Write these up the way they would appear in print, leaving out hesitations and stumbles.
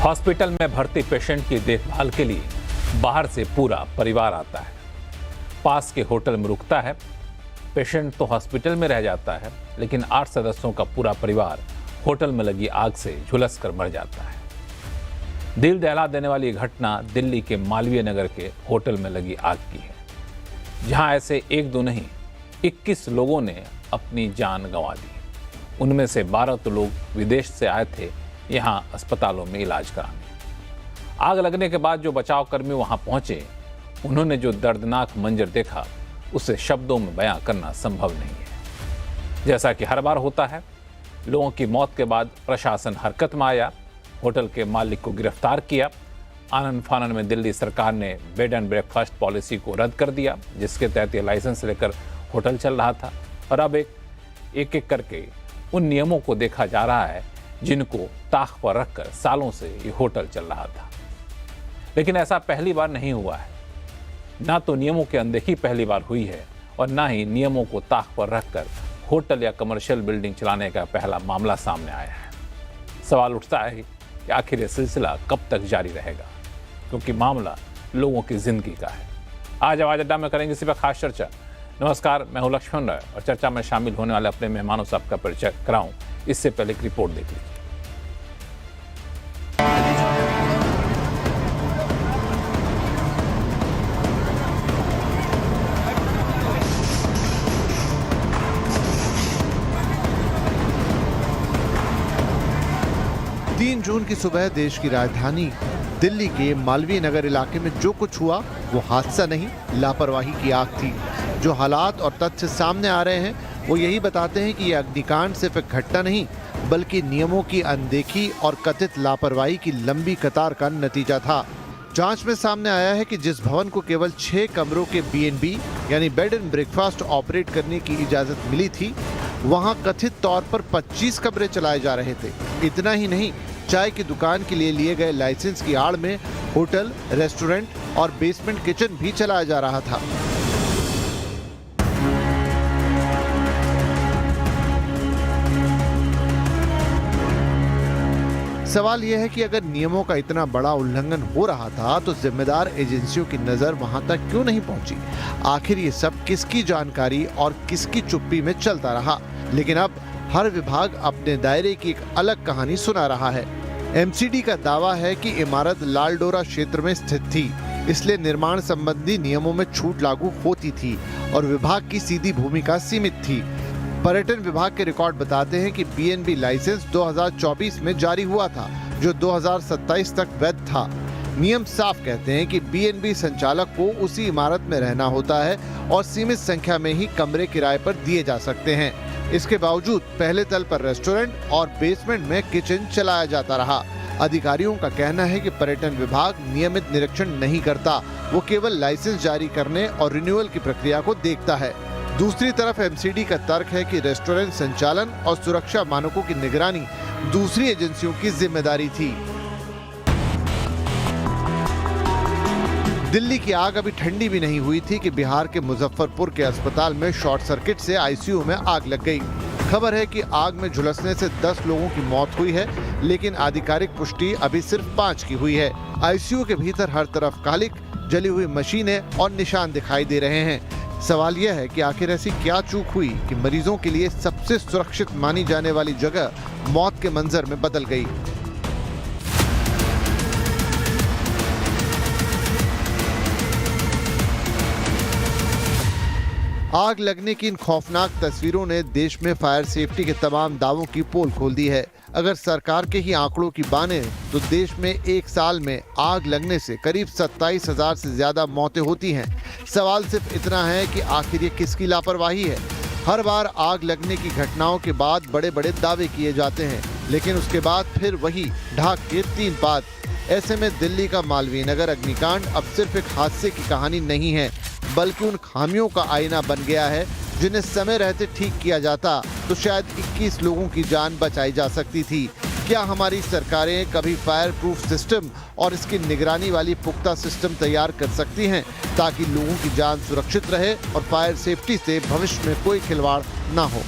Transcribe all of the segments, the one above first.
Hospital में भर्ती patient की देखभाल के लिए बाहर से पूरा परिवार आता है। पास के होटल में रुकता है। पेशेंट तो हॉस्पिटल में रह जाता है, लेकिन 8 सदस्यों का पूरा परिवार होटल में लगी आग से झुलस कर मर जाता है। दिल दहला देने वाली घटना दिल्ली के मालवीय नगर के होटल में लगी आग की है, जहां ऐसे एक दो नहीं 21 लोगों ने अपनी जान गंवा दी। उनमें से 12 तो लोग विदेश से आए थे यहां अस्पतालों में इलाज कराने। आग लगने के बाद जो बचाव कर्मी वहां पहुंचे, उन्होंने जो दर्दनाक मंजर देखा उसे शब्दों में बयां करना संभव नहीं है। जैसा कि हर बार होता है, लोगों की मौत के बाद प्रशासन हरकत में आया, होटल के मालिक को गिरफ्तार किया। आनन फानन में दिल्ली सरकार ने बेड एंड ब्रेकफास्ट पॉलिसी को रद्द कर दिया, जिसके तहत ये लाइसेंस लेकर होटल चल रहा था। और अब एक एक करके उन नियमों को देखा जा रहा है जिनको ताक पर रखकर सालों से ये होटल चल रहा था। लेकिन ऐसा पहली बार नहीं हुआ है। ना तो नियमों की अनदेखी पहली बार हुई है और ना ही नियमों को ताक पर रखकर होटल या कमर्शियल बिल्डिंग चलाने का पहला मामला सामने आया है। सवाल उठता है कि आखिर ये सिलसिला कब तक जारी रहेगा, क्योंकि मामला लोगों की जिंदगी का है। आज आवाज अड्डा में करेंगे इसी पर खास चर्चा। नमस्कार, मैं हूं लक्ष्मण राय और चर्चा में शामिल होने वाले अपने मेहमानों से आपका परिचय कराऊं इससे पहले एक रिपोर्ट देख लीजिए। 3 जून की सुबह देश की राजधानी दिल्ली के मालवीय नगर इलाके में जो कुछ हुआ वो हादसा नहीं, लापरवाही की आग थी। जो हालात और तथ्य सामने आ रहे हैं वो यही बताते हैं कि यह अग्निकांड सिर्फ एक घटना नहीं, बल्कि नियमों की अनदेखी और कथित लापरवाही की लंबी कतार का नतीजा था। जांच में सामने आया है कि जिस भवन को केवल 6 कमरों के B&B यानी बेड एंड ब्रेकफास्ट ऑपरेट करने की इजाजत मिली थी, वहां कथित तौर पर 25 कमरे चलाए जा रहे थे। इतना ही नहीं, चाय की दुकान के लिए गए लाइसेंस की आड़ में होटल, रेस्टोरेंट और बेसमेंट किचन भी चलाया जा रहा था। सवाल यह है कि अगर नियमों का इतना बड़ा उल्लंघन हो रहा था तो जिम्मेदार एजेंसियों की नजर वहां तक क्यों नहीं पहुंची? आखिर ये सब किसकी जानकारी और किसकी चुप्पी में चलता रहा? लेकिन अब हर विभाग अपने दायरे की एक अलग कहानी सुना रहा है। MCD का दावा है कि इमारत लालडोरा क्षेत्र में स्थित थी, इसलिए निर्माण संबंधी नियमों में छूट लागू होती थी और विभाग की सीधी भूमिका सीमित थी। पर्यटन विभाग के रिकॉर्ड बताते हैं कि B&B लाइसेंस 2024 में जारी हुआ था, जो 2027 तक वैध था। नियम साफ कहते हैं कि B&B संचालक को उसी इमारत में रहना होता है और सीमित संख्या में ही कमरे किराए पर दिए जा सकते हैं। इसके बावजूद पहले तल पर रेस्टोरेंट और बेसमेंट में किचन चलाया जाता रहा। अधिकारियों का कहना है कि पर्यटन विभाग नियमित निरीक्षण नहीं करता, वो केवल लाइसेंस जारी करने और रिन्यूअल की प्रक्रिया को देखता है। दूसरी तरफ MCD का तर्क है कि रेस्टोरेंट संचालन और सुरक्षा मानकों की निगरानी दूसरी एजेंसियों की जिम्मेदारी थी। दिल्ली की आग अभी ठंडी भी नहीं हुई थी कि बिहार के मुजफ्फरपुर के अस्पताल में शॉर्ट सर्किट से ICU में आग लग गई। खबर है कि आग में झुलसने से 10 लोगों की मौत हुई है, लेकिन आधिकारिक पुष्टि अभी सिर्फ 5 की हुई है। ICU के भीतर हर तरफ कालिक, जली हुई मशीनें और निशान दिखाई दे रहे हैं। सवाल यह है कि आखिर ऐसी क्या चूक हुई कि मरीजों के लिए सबसे सुरक्षित मानी जाने वाली जगह मौत के मंजर में बदल गई। आग लगने की इन खौफनाक तस्वीरों ने देश में फायर सेफ्टी के तमाम दावों की पोल खोल दी है। अगर सरकार के ही आंकड़ों की माने तो देश में एक साल में आग लगने से करीब 27,000 से ज्यादा मौतें होती हैं। सवाल सिर्फ इतना है कि आखिर ये किसकी लापरवाही है? हर बार आग लगने की घटनाओं के बाद बड़े बड़े दावे किए जाते हैं, लेकिन उसके बाद फिर वही ढाक के 3 पात। ऐसे में दिल्ली का मालवीय नगर अग्निकांड अब सिर्फ एक हादसे की कहानी नहीं है, बल्कि उन खामियों का आईना बन गया है जिन्हें समय रहते ठीक किया जाता तो शायद 21 लोगों की जान बचाई जा सकती थी। क्या हमारी सरकारें कभी फायर प्रूफ सिस्टम और इसकी निगरानी वाली पुख्ता सिस्टम तैयार कर सकती हैं ताकि लोगों की जान सुरक्षित रहे और फायर सेफ्टी से भविष्य में कोई खिलवाड़ ना हो?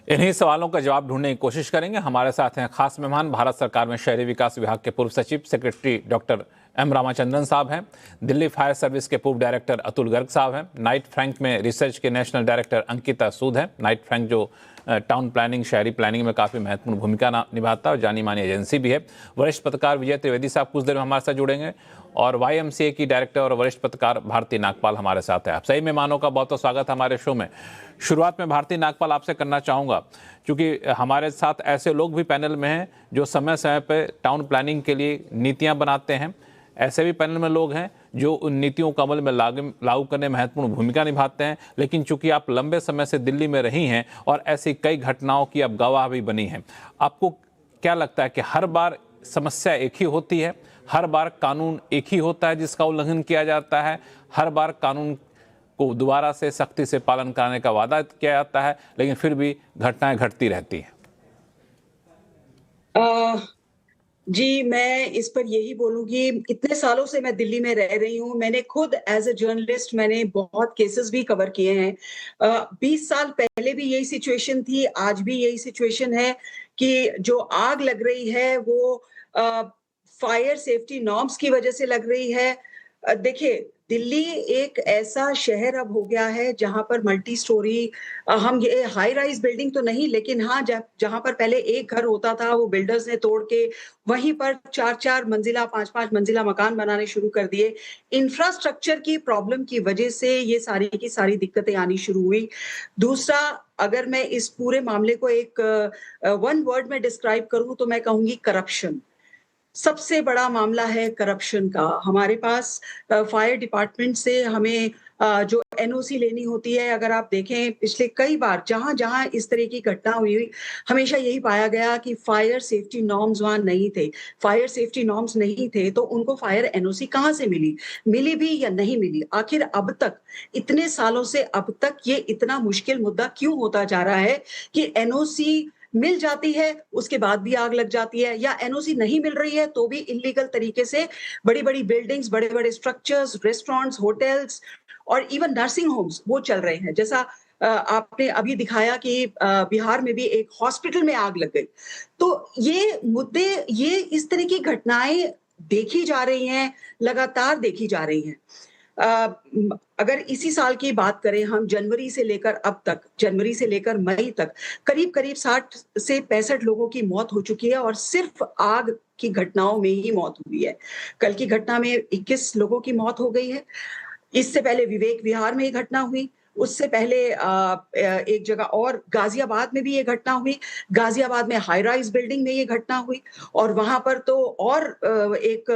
इन्हीं सवालों का जवाब ढूंढने की कोशिश करेंगे। हमारे साथ हैं खास मेहमान, भारत सरकार में शहरी विकास विभाग के पूर्व सचिव सेक्रेटरी डॉक्टर एम रामाचंद्रन साहब हैं, दिल्ली फायर सर्विस के पूर्व डायरेक्टर अतुल गर्ग साहब हैं, नाइट फ्रैंक में रिसर्च के नेशनल डायरेक्टर अंकिता सूद हैं। नाइट फ्रैंक जो टाउन प्लानिंग, शहरी प्लानिंग में काफ़ी महत्वपूर्ण भूमिका निभाता है और जानी मानी एजेंसी भी है। वरिष्ठ पत्रकार विजय त्रिवेदी साहब कुछ देर में हमारे साथ जुड़ेंगे और YMCA की डायरेक्टर और वरिष्ठ पत्रकार भारती नागपाल हमारे साथ है। आप सही मेहमानों का बहुत बहुत स्वागत हमारे शो में। शुरुआत में भारती नागपाल आपसे करना चाहूँगा, क्योंकि हमारे साथ ऐसे लोग भी पैनल में हैं जो समय समय पर टाउन प्लानिंग के लिए नीतियाँ बनाते हैं। ऐसे भी पैनल में लोग हैं जो उन नीतियों को अमल में लागू करने में महत्वपूर्ण भूमिका निभाते हैं। लेकिन चूंकि आप लंबे समय से दिल्ली में रही हैं और ऐसी कई घटनाओं की अब गवाह भी बनी हैं, आपको क्या लगता है कि हर बार समस्या एक ही होती है? हर बार कानून एक ही होता है जिसका उल्लंघन किया जाता है? हर बार कानून को दोबारा से सख्ती से पालन कराने का वादा किया जाता है, लेकिन फिर भी घटनाएं घटती रहती हैं? जी, मैं इस पर यही बोलूँगी, इतने सालों से मैं दिल्ली में रह रही हूँ। मैंने खुद एज़ अ जर्नलिस्ट मैंने बहुत केसेस भी कवर किए हैं। 20 साल पहले भी यही सिचुएशन थी, आज भी यही सिचुएशन है कि जो आग लग रही है वो अ, फायर सेफ्टी नॉर्म्स की वजह से लग रही है। देखिए, दिल्ली एक ऐसा शहर अब हो गया है जहाँ पर मल्टी स्टोरी हम ये हाई राइज़ बिल्डिंग तो नहीं, लेकिन हाँ, जहाँ पर पहले एक घर होता था वो बिल्डर्स ने तोड़ के वहीं पर 4-4 मंजिला, 5-5 मंजिला मकान बनाने शुरू कर दिए। इंफ्रास्ट्रक्चर की प्रॉब्लम की वजह से ये सारी की सारी दिक्कतें आनी शुरू हुई। दूसरा, अगर मैं इस पूरे मामले को एक वन वर्ड में डिस्क्राइब करूँ तो मैं कहूँगी करप्शन। सबसे बड़ा मामला है करप्शन का। हमारे पास फायर डिपार्टमेंट से हमें जो एनओसी लेनी होती है, अगर आप देखें पिछले कई बार जहाँ-जहाँ इस तरह की घटना हुई, हमेशा यही पाया गया कि फायर सेफ्टी नॉर्म्स वहाँ नहीं थे। फायर सेफ्टी नॉर्म्स नहीं थे, तो उनको फायर एनओसी कहाँ से मिली? मिली भी या नहीं मिली? आखिर अब तक, इतने सालों से अब तक ये इतना मुश्किल मुद्दा क्यों होता जा रहा है कि एनओसी मिल जाती है, उसके बाद भी आग लग जाती है, या एनओसी नहीं मिल रही है तो भी इल्लीगल तरीके से बड़ी-बड़ी बिल्डिंग्स, बड़े-बड़े स्ट्रक्चर्स, रेस्टोरेंट्स, होटल्स और इवन नर्सिंग होम्स वो चल रहे हैं। जैसा आपने अभी दिखाया कि बिहार में भी एक हॉस्पिटल में आग लग गई। तो ये मुद्दे, ये इस तरह की घटनाएँ देखी जा रही हैं, लगातार देखी जा रही हैं। अगर इसी साल की बात करें हम, जनवरी से लेकर अब तक, जनवरी से लेकर मई तक करीब-करीब 60 से 65 लोगों की मौत हो चुकी है और सिर्फ आग की घटनाओं में ही मौत हुई है। कल की घटना में 21 लोगों की मौत हो गई है। इससे पहले विवेक विहार में ये घटना हुई। उससे पहले एक जगह और गाज़ियाबाद में भी ये घटना हुई। गाज़ियाबाद में हाई राइज़ बिल्डिंग में ये घटना हुई और वहाँ पर तो और एक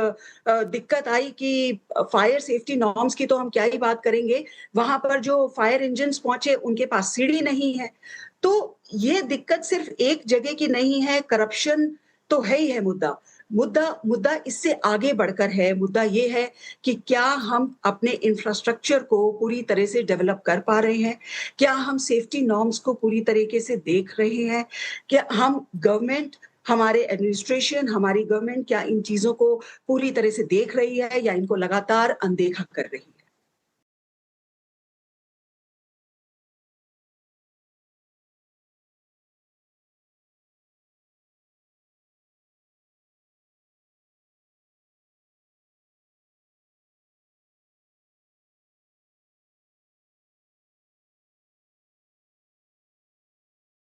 दिक्कत आई कि फायर सेफ्टी नॉर्म्स की तो हम क्या ही बात करेंगे। वहाँ पर जो फायर इंजिन्स पहुँचे उनके पास सीढ़ी नहीं है। तो ये दिक्कत सिर्फ एक जगह की नहीं है, करप्शन तो है ही है मुद्दा। मुद्दा इससे आगे बढ़कर है। मुद्दा ये है कि क्या हम अपने इंफ्रास्ट्रक्चर को पूरी तरह से डेवलप कर पा रहे हैं? क्या हम सेफ्टी नॉर्म्स को पूरी तरीके से देख रहे हैं? क्या हम गवर्नमेंट, हमारे एडमिनिस्ट्रेशन, हमारी गवर्नमेंट क्या इन चीज़ों को पूरी तरह से देख रही है या इनको लगातार अनदेखा कर रही है?